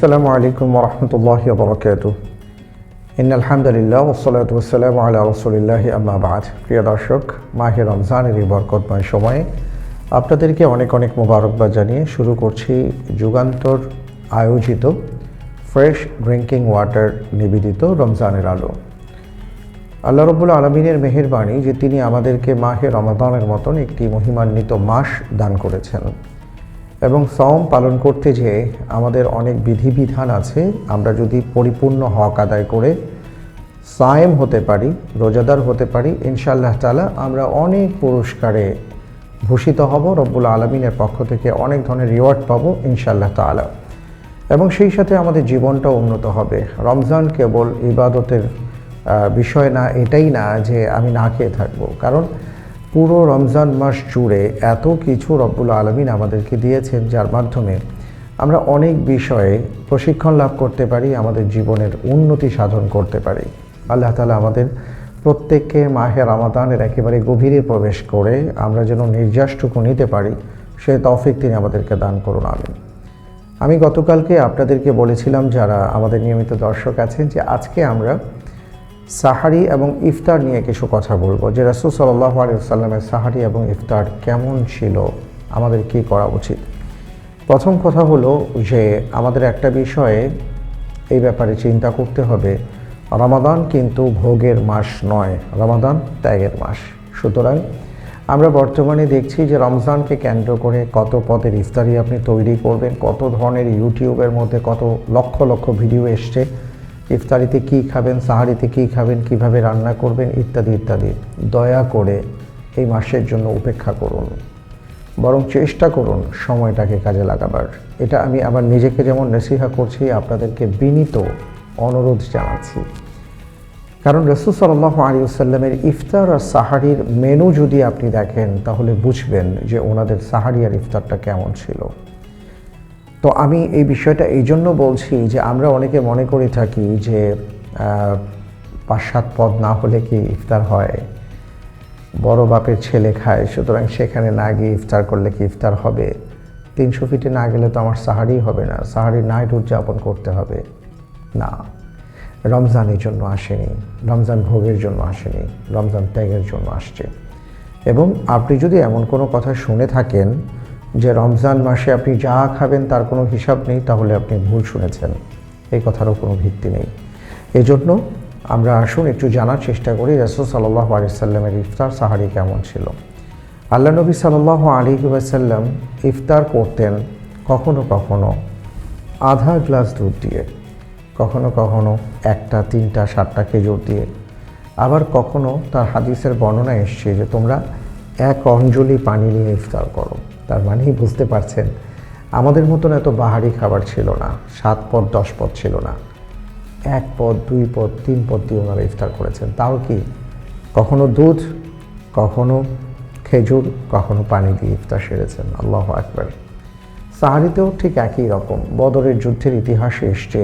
আসসালামু আলাইকুম ওয়া রাহমাতুল্লাহি ওয়া বারাকাতুহু। ইন্নাল হামদুলিল্লাহ ওয়াসসালাতু ওয়াসসালামু আলা রাসূলিল্লাহি আম্মা বা'দ। প্রিয় দর্শক, মাহে রমজানের এই বরকতময় সময়ে আপনাদেরকে অনেক অনেক মোবারকবাদ জানিয়ে শুরু করছি যুগান্তর আয়োজিত ফ্রেশ ড্রিঙ্কিং ওয়াটার নিবেদিত রমজানের আলো। আল্লাহ রাব্বুল আলামিনের মেহেরবানি যে তিনি আমাদেরকে মাহে রমাদানের মতন একটি মহিমান্বিত মাস দান করেছেন এবং সওম পালন করতে যেয়ে আমাদের অনেক বিধিবিধান আছে। আমরা যদি পরিপূর্ণ হক আদায় করে সায়েম হতে পারি, রোজাদার হতে পারি, ইনশাআল্লাহ তাআলা আমরা অনেক পুরস্কারে ভূষিত হব। রব্বুল আলামিনের পক্ষ থেকে অনেক ধরনের রিওয়ার্ড পাবো ইনশাআল্লাহ তাআলা, এবং সেই সাথে আমাদের জীবনটাও উন্নত হবে। রমজান কেবল ইবাদতের বিষয় না, এটাই না যে আমি না খেয়ে থাকবো, কারণ পুরো রমজান মাস জুড়ে এত কিছু রব্বুল আলামিন আমাদেরকে দিয়েছেন যার মাধ্যমে আমরা অনেক বিষয়ে প্রশিক্ষণ লাভ করতে পারি, আমাদের জীবনের উন্নতি সাধন করতে পারি। আল্লাহ তাআলা আমাদের প্রত্যেককে মাহে রমাদানের একেবারে গভীরে প্রবেশ করে আমরা যেন নির্যাসটুকু নিতে পারি, সে তৌফিক তিনি আমাদেরকে দান করুন, আমিন। আমি গতকালকে আপনাদেরকে বলেছিলাম, যারা আমাদের নিয়মিত দর্শক আছেন, যে আজকে আমরা সাহারি এবং ইফতার নিয়ে কিছু কথা বলবো, যে রাসূল সাল্লাল্লাহু আলাইহি ওয়াসাল্লামের সাহারি এবং ইফতার কেমন ছিল, আমাদের কী করা উচিত। প্রথম কথা হলো যে আমাদের একটা বিষয়ে এই ব্যাপারে চিন্তা করতে হবে, রমাদান কিন্তু ভোগের মাস নয়, রমাদান ত্যাগের মাস। সুতরাং আমরা বর্তমানে দেখছি যে রমজানকে কেন্দ্র করে কত পদের ইফতারি আপনি তৈরি করবেন, কত ধরনের ইউটিউবের মধ্যে কত লক্ষ লক্ষ ভিডিও এসছে, ইফতারিতে কী খাবেন, সাহারিতে কী খাবেন, কিভাবে রান্না করবেন, ইত্যাদি ইত্যাদি। দয়া করে এই মাসের জন্য উপেক্ষা করুন, বরং চেষ্টা করুন সময়টাকে কাজে লাগাবার। এটা আমি আবার নিজেকে যেমন নসিহা করছি, আপনাদেরকে বিনীত অনুরোধ জানাচ্ছি। কারণ রাসূল সাল্লাল্লাহু আলাইহি ওয়াসাল্লামের ইফতার আর সাহারির মেনু যদি আপনি দেখেন, তাহলে বুঝবেন যে ওনাদের সাহারি আর ইফতারটা কেমন ছিল। তো আমি এই বিষয়টা এই জন্য বলছি যে আমরা অনেকে মনে করে থাকি যে 5-7 পদ না হলে কি ইফতার হয়, বড় বাপের ছেলে খায়, সুতরাং সেখানে না গিয়ে ইফতার করলে কি ইফতার হবে, 300 ফিটে না গেলে তো আমার সাহারি হবে না, সাহারি নাইট উদযাপন করতে হবে না। রমজানের জন্য আসেনি, রমজান ভোগের জন্য আসেনি, রমজান ত্যাগের জন্য আসছে। এবং আপনি যদি এমন কোনো কথা শুনে থাকেন যে রমজান মাসে আপনি যা খাবেন তার কোনো হিসাব নেই, তাহলে আপনি ভুল শুনেছেন, এই কথারও কোনো ভিত্তি নেই। এজন্য আমরা আসুন একটু জানার চেষ্টা করি রাসূল সাল্লাল্লাহু আলাইহি ওয়াসাল্লামের ইফতার সাহারি কেমন ছিল। আল্লাহ নবী সাল্লাল্লাহু আলাইহি ওয়াসাল্লাম ইফতার করতেন কখনো কখনো আধা গ্লাস দুধ দিয়ে, কখনো কখনো 1টা 3টা 7টা খেজুর দিয়ে, আবার কখনো তার হাদিসের বর্ণনা এসছে যে তোমরা 1 অঞ্জলি পানি নিয়ে ইফতার করো। তার মানেই বুঝতে পারছেন আমাদের মতন এত বাহারি খাবার ছিল না, 7 পদ 10 পদ ছিল না, 1 পদ 2 পদ 3 পদ দিয়ে ওনারা ইফতার করেছেন। তাও কি কখনো দুধ, কখনো খেজুর, কখনো পানি দিয়ে ইফতার সেরেছেন। আল্লাহু আকবার। সাহারিতেও ঠিক একই রকম। বদরের যুদ্ধের ইতিহাসে এসছে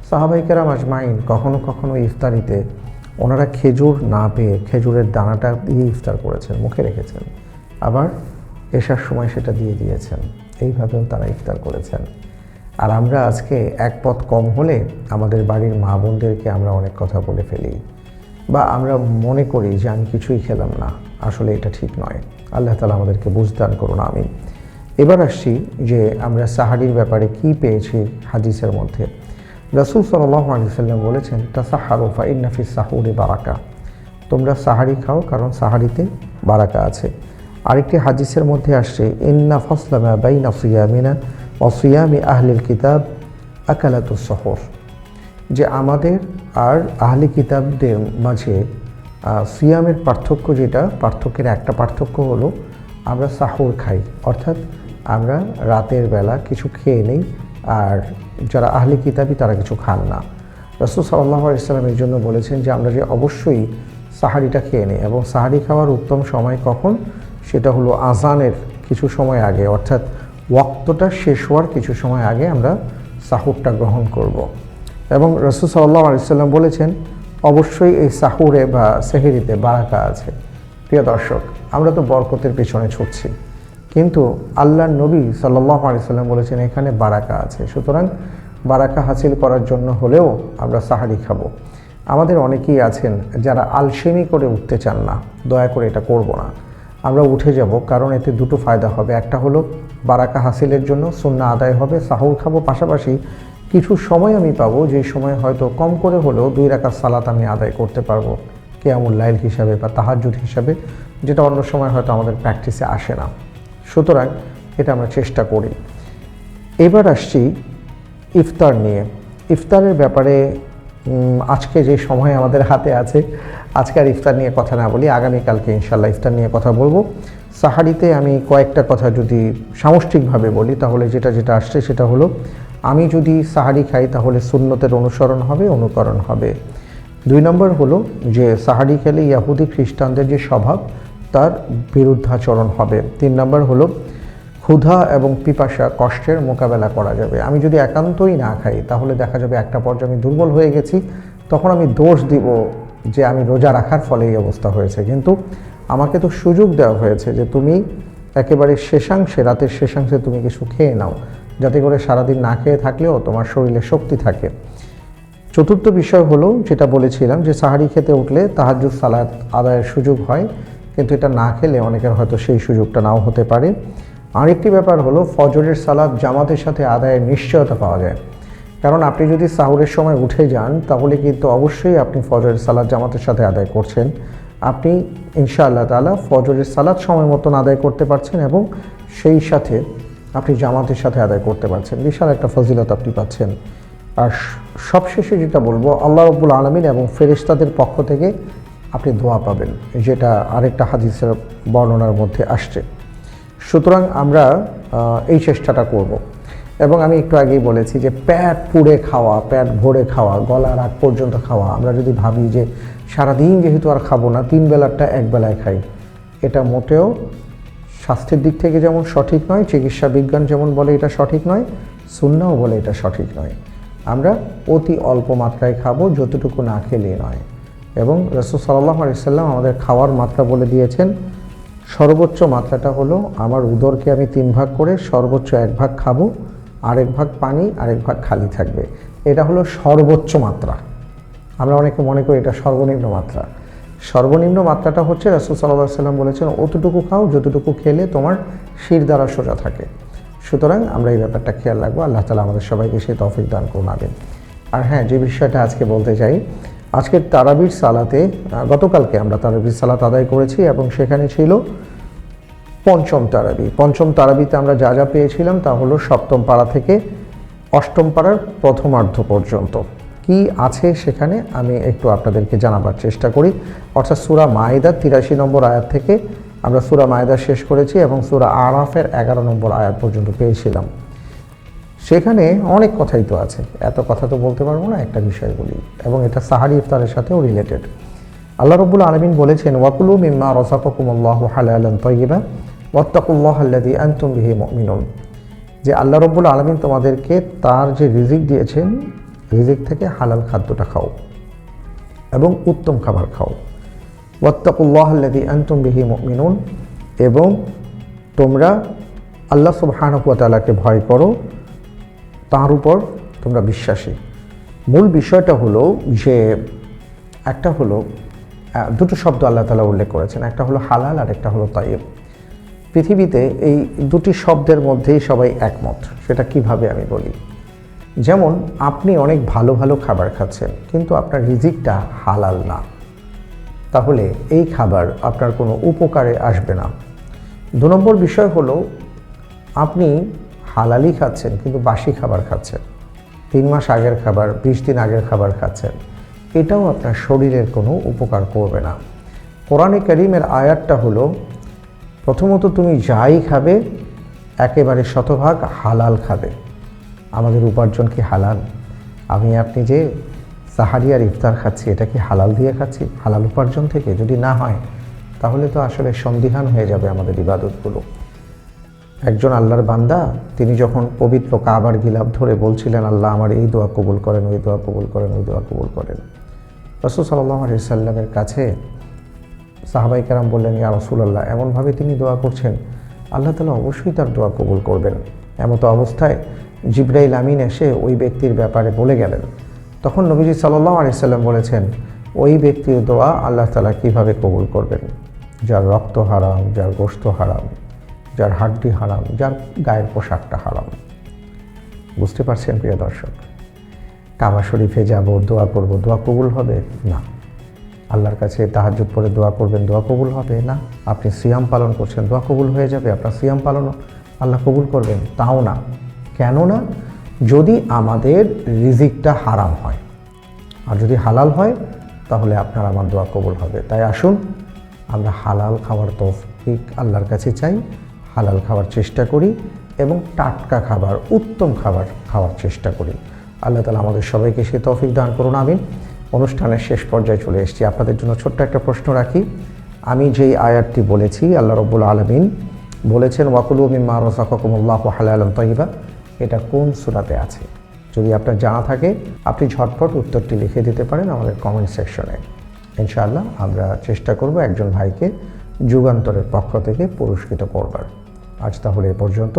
সাহাবায়ে কেরাম আজমাইন কখনো কখনো ইফতারিতে ওনারা খেজুর না পেয়ে খেজুরের দানাটা দিয়ে ইফতার করেছেন, মুখে রেখেছেন, আবার এশার সময় সেটা দিয়ে দিয়েছেন। এইভাবেও তারা ইফতার করেছেন। আর আমরা আজকে 1 পদ কম হলে আমাদের বাড়ির মা বোনদেরকে আমরা অনেক কথা বলে ফেলি, বা আমরা মনে করি যে আমি কিছুই খেলাম না। আসলে এটা ঠিক নয়। আল্লাহ তাআলা আমাদেরকে বুঝদান করুন, আমিন। এবার আসছি যে আমরা সাহারির ব্যাপারে কি পেয়েছি হাদিসের মধ্যে। রাসূল সাল্লাল্লাহু আলাইহি ওয়াসাল্লাম বলেছেন, তাসাহহারু ফা ইন্না ফিস সাহুরি বারাকা, তোমরা সাহারি খাও কারণ সাহারিতে বারাকা আছে। আরেকটি হাদিসের মধ্যে আসছে, ইন্না ফাসলা মা বাইনা সিয়ামিনা ওয়া সিয়ামি আহলিল কিতাব আকালাতুস সাহুর, যে আমাদের আর আহলি কিতাবদের মাঝে সিয়ামের পার্থক্য, যেটা পার্থক্যের একটা পার্থক্য হলো আমরা সাহুর খাই, অর্থাৎ আমরা রাতের বেলা কিছু খেয়ে নেই, আর যারা আহলি কিতাবী তারা কিছু খান না। রাসূল সাল্লাল্লাহু আলাইহি ওয়াসাল্লাম এর জন্য বলেছেন যে আমরা যে অবশ্যই সাহারিটা খেয়ে নিই, এবং সাহারি খাওয়ার উত্তম সময় কখন, সেটা হলো আজানের কিছু সময় আগে, অর্থাৎ ওয়াক্তটা শেষ হওয়ার কিছু সময় আগে আমরা সাহুরটা গ্রহণ করব। এবং রাসূল সাল্লাল্লাহু আলাইহি ওয়াসাল্লাম বলেছেন অবশ্যই এই সাহুরে বা সেহরিতে বারাকা আছে। প্রিয় দর্শক, আমরা তো বরকতের পেছনে ছুটছি, কিন্তু আল্লাহর নবী সাল্লাল্লাহু আলাইহি ওয়াসাল্লাম বলেছেন এখানে বারাকা আছে। সুতরাং বারাকা হাসিল করার জন্য হলেও আমরা সাহারি খাবো। আমাদের অনেকেই আছেন যারা আলসেমি করে উঠতে চান না, দয়া করে এটা করব না। আমরা উঠে যাব, কারণ এতে দুটো ফায়দা হবে। একটা হলো বারাকা হাসিলের জন্য সুন্নাহ আদায় হবে, সাহুর খাবো, পাশাপাশি কিছু সময় আমি পাবো যে সময় হয়তো কম করে হলেও 2 রাকাত সালাত আমি আদায় করতে পারবো কিয়ামুল লাইল হিসাবে বা তাহাজ্জুদ হিসাবে, যেটা অন্য সময় হয়তো আমাদের প্র্যাকটিসে আসে না। সুতরাং এটা আমরা চেষ্টা করি। এবার আসছি ইফতার নিয়ে। ইফতারের ব্যাপারে আজকে যে সময় আমাদের হাতে আছে, আজকে আর ইফতার নিয়ে কথা না বলি, আগামীকালকে ইনশাল্লাহ ইফতার নিয়ে কথা বলবো। সাহারিতে আমি কয়েকটা কথা যদি সামষ্টিকভাবে বলি, তাহলে যেটা আসছে সেটা হলো, আমি যদি সাহারি খাই তাহলে সুন্নতের অনুসরণ হবে, অনুকরণ হবে। 2 নম্বর হলো যে সাহারি খেলে ইয়াহুদি খ্রিস্টানদের যে স্বভাব তার বিরুদ্ধাচরণ হবে। 3 নম্বর হলো ক্ষুধা এবং পিপাসা কষ্টের মোকাবেলা করা যাবে। আমি যদি একান্তই না খাই তাহলে দেখা যাবে একটা পর্যায়ে আমি দুর্বল হয়ে গেছি, তখন আমি দোষ দিব যে আমি রোজা রাখার ফলে এই অবস্থা হয়েছে। কিন্তু আমাকে তো সুযোগ দেওয়া হয়েছে যে তুমি একেবারে শেষাংশে, রাতের শেষাংশে তুমি কিছু খেয়ে নাও, যাতে করে সারাদিন না খেয়ে থাকলেও তোমার শরীরে শক্তি থাকে। 4র্থ বিষয় হলো যেটা বলেছিলাম যে সাহারি খেতে উঠলে তাহাজ্জুদ সালাত আদায়ের সুযোগ হয়, কিন্তু এটা না খেলে অনেকের হয়তো সেই সুযোগটা নাও হতে পারে। আরেকটি ব্যাপার হলো ফজরের সালাত জামাতের সাথে আদায়ের নিশ্চয়তা পাওয়া যায়। কারণ আপনি যদি সাহুরের সময় উঠে যান তাহলে কিন্তু অবশ্যই আপনি ফজরের সালাত জামাতের সাথে আদায় করছেন। আপনি ইনশাআল্লাহ তাআলা ফজরের সালাত সময় মতন আদায় করতে পারছেন এবং সেই সাথে আপনি জামাতের সাথে আদায় করতে পারছেন। বিশাল একটা ফজিলত আপনি পাচ্ছেন। আর সবশেষে যেটা বলবো, আল্লাহ রাব্বুল আলামিন এবং ফেরেশতাদের পক্ষ থেকে আপনি দোয়া পাবেন, যেটা আরেকটা হাদিসের বর্ণনার মধ্যে আসছে। সুতরাং আমরা এই চেষ্টাটা করব। এবং আমি একটু আগেই বলেছি যে পেট পুড়ে খাওয়া, পেট ভরে খাওয়া, গলার আগ পর্যন্ত খাওয়া, আমরা যদি ভাবি যে সারাদিন যেহেতু আর খাবো না, 3 বেলারটা 1 বেলায় খাই, এটা মোটেও স্বাস্থ্যের দিক থেকে যেমন সঠিক নয়, চিকিৎসা বিজ্ঞান যেমন বলে এটা সঠিক নয়, সুন্নাহও বলে এটা সঠিক নয়। আমরা অতি অল্প মাত্রায় খাবো, যতটুকু না খেলে নয়। এবং রাসূল সাল্লাল্লাহু আলাইহি সাল্লাম আমাদের খাওয়ার মাত্রা বলে দিয়েছেন, সর্বোচ্চ মাত্রাটা হলো আমার উদরকে আমি 3 ভাগ করে সর্বোচ্চ 1 ভাগ খাবো, আরেক ভাগ পানি, আরেক ভাগ খালি থাকবে। এটা হলো সর্বোচ্চ মাত্রা। আমরা অনেকে মনে করি এটা সর্বনিম্ন মাত্রা। সর্বনিম্ন মাত্রাটা হচ্ছে রাসূল সাল্লাল্লাহু আলাইহি সাল্লাম বলেছেন অতটুকু খাও যতটুকু খেলে তোমার শির দ্বারা সোজা থাকে। সুতরাং আমরা এই ব্যাপারটা খেয়াল রাখবো। আল্লাহ তাআলা আমাদের সবাইকে সেই তৌফিক দান করুন, আমিন। আর হ্যাঁ, যে বিষয়টা আজকে বলতে চাই, আজকের তারাবির সালাতে গতকালকে আমরা তারাবির সালাত আদায় করেছি এবং সেখানে ছিল পঞ্চম তারাবি। পঞ্চম তারাবিতে আমরা যা যা পেয়েছিলাম তা হলো 7ম পারা থেকে 8ম পারার প্রথমার্ধ পর্যন্ত। কি আছে সেখানে আমি একটু আপনাদেরকে জানাবার চেষ্টা করি। অর্থাৎ সূরা মাইদার 83 নম্বর আয়াত থেকে আমরা সূরা মাইদা শেষ করেছি এবং সূরা আরাফের 11 নম্বর আয়াত পর্যন্ত পেয়েছিলাম। সেখানে অনেক কথাই তো আছে, এত কথা তো বলতে পারবো না, একটা বিষয় বলি, এবং এটা সাহারি ইফতারের সাথেও রিলেটেড। আল্লাহ রাব্বুল আলামিন বলেছেন, ওয়াকুলু মিম্মা রাযাকাকুমুল্লাহু হালালান তাইয়্যিবা ওয়াত্তাকুল্লাহা আল্লাযী আনতুম বিহি মুমিনুন। যে আল্লাহ রাব্বুল আলামিন তোমাদেরকে তার যে রিজিক দিয়েছেন, রিজিক থেকে হালাল খাদ্যটা খাও এবং উত্তম খাবার খাও। ওয়াত্তাকুল্লাহা আল্লাযী আনতুম বিহি মুমিনুন, এবং তোমরা আল্লাহ সুবহানাহু ওয়া তাআলাকে ভয় করো, তার উপর তোমরা বিশ্বাসী। মূল বিষয়টা হলো যে একটা হলো দুটো শব্দ আল্লাহ তাআলা উল্লেখ করেছেন, একটা হলো হালাল আর একটা হলো তাইয়্যিব। পৃথিবীতে এই দুটি শব্দের মধ্যেই সবাই একমত। সেটা কিভাবে আমি বলি, যেমন আপনি অনেক ভালো ভালো খাবার খাচ্ছেন কিন্তু আপনার রিজিকটা হালাল না, তাহলে এই খাবার আপনার কোনো উপকারে আসবে না। 2 নম্বর বিষয় হলো আপনি হালালই খাচ্ছেন কিন্তু বাসি খাবার খাচ্ছেন, 3 মাস আগের খাবার, 20 দিন আগের খাবার খাচ্ছেন, এটাও আপনার শরীরের কোনো উপকার করবে না। কোরআনে কারীমের আয়াতটা হলো, প্রথমত তুমি যাই খাবে একেবারে শতভাগ হালাল খাবে। আমাদের উপার্জন কি হালাল? আমি আপনি যে সাহারি আর ইফতার খাচ্ছি, এটা কি হালাল দিয়ে খাচ্ছি, হালাল উপার্জন থেকে? যদি না হয় তাহলে তো আসলে সন্দিহান হয়ে যাবে আমাদের ইবাদতগুলো। একজন আল্লাহর বান্দা, তিনি যখন পবিত্র কাবার গিলাফ ধরে বলছিলেন, আল্লাহ আমার এই দোয়া কবুল করেন, ওই দোয়া কবুল করেন, ওই দোয়া কবুল করেন, রাসূল সাল্লাল্লাহু আলাইহি সাল্লামের কাছে সাহাবায়ে কেরাম বললেন, ইয়া রাসূলুল্লাহ, এমনভাবে তিনি দোয়া করছেন, আল্লাহ তাআলা অবশ্যই তার দোয়া কবুল করবেন। এমতো অবস্থায় জিবরাইল আমিন এসে ওই ব্যক্তির ব্যাপারে বলে গেলেন, তখন নবীজি সাল্লাল্লাহু আলাইহি সাল্লাম বলেছেন, ওই ব্যক্তির দোয়া আল্লাহ তাআলা কিভাবে কবুল করবেন? যার রক্ত হারাম, যার গোশত হারাম, যার হাড্ডি হারাম, যার গায়ের পোশাকটা হারাম। বুঝতে পারছেন প্রিয় দর্শক? কাবা শরীফে যাব, দোয়া করব, দোয়া কবুল হবে না। আল্লাহর কাছে তাহাজ্জুদ পড়ে দোয়া করবেন, দোয়া কবুল হবে না। আপনি সিয়াম পালন করছেন, দোয়া কবুল হয়ে যাবে, আপনার সিয়াম পালনও আল্লাহ কবুল করবেন, তাও না। কেন না? যদি আমাদের রিজিকটা হারাম হয়, আর যদি হালাল হয় তাহলে আপনার আমার দোয়া কবুল হবে। তাই আসুন আমরা হালাল খাবার তৌফিক আল্লাহর কাছে চাই, হালাল খাওয়ার চেষ্টা করি এবং টাটকা খাবার, উত্তম খাবার খাওয়ার চেষ্টা করি। আল্লাহ তাআলা আমাদের সবাইকে সে তৌফিক দান করুন, আমিন। অনুষ্ঠানের শেষ পর্যায়ে চলে এসেছি। আপনাদের জন্য ছোট্ট একটা প্রশ্ন রাখি। আমি যেই আয়াতটি বলেছি, আল্লাহ রাব্বুল আলামিন বলেছেন ওয়াকুলু মিম্মা রাযাকাকুমুল্লাহু হালালান তাইয়্যিবা, এটা কোন সূরাতে আছে? যদি আপনার জানা থাকে আপনি ঝটপট উত্তরটি লিখে দিতে পারেন আমাদের কমেন্ট সেকশনে। ইনশাআল্লাহ আমরা চেষ্টা করব একজন ভাইকে যুগান্তরের পক্ষ থেকে পুরস্কৃত করবার। আজ তাহলে এ পর্যন্ত।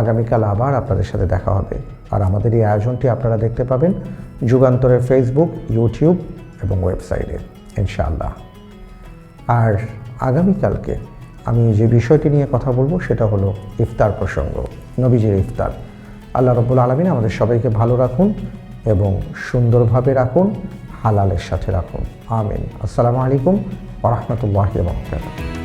আগামীকাল আবার আপনাদের সাথে দেখা হবে। আর আমাদের এই আয়োজনটি আপনারা দেখতে পাবেন যুগান্তরের ফেসবুক, ইউটিউব এবং ওয়েবসাইটে ইনশাআল্লাহ। আর আগামীকালকে আমি যে বিষয়টি নিয়ে কথা বলবো সেটা হলো ইফতার প্রসঙ্গ, নবীজির ইফতার। আল্লাহ রাব্বুল আলামিন আমাদের সবাইকে ভালো রাখুন এবং সুন্দরভাবে রাখুন, হালালের সাথে রাখুন, আমিন। আসসালামু আলাইকুম ওয়া রাহমাতুল্লাহি ওয়া বারাকাতুহু।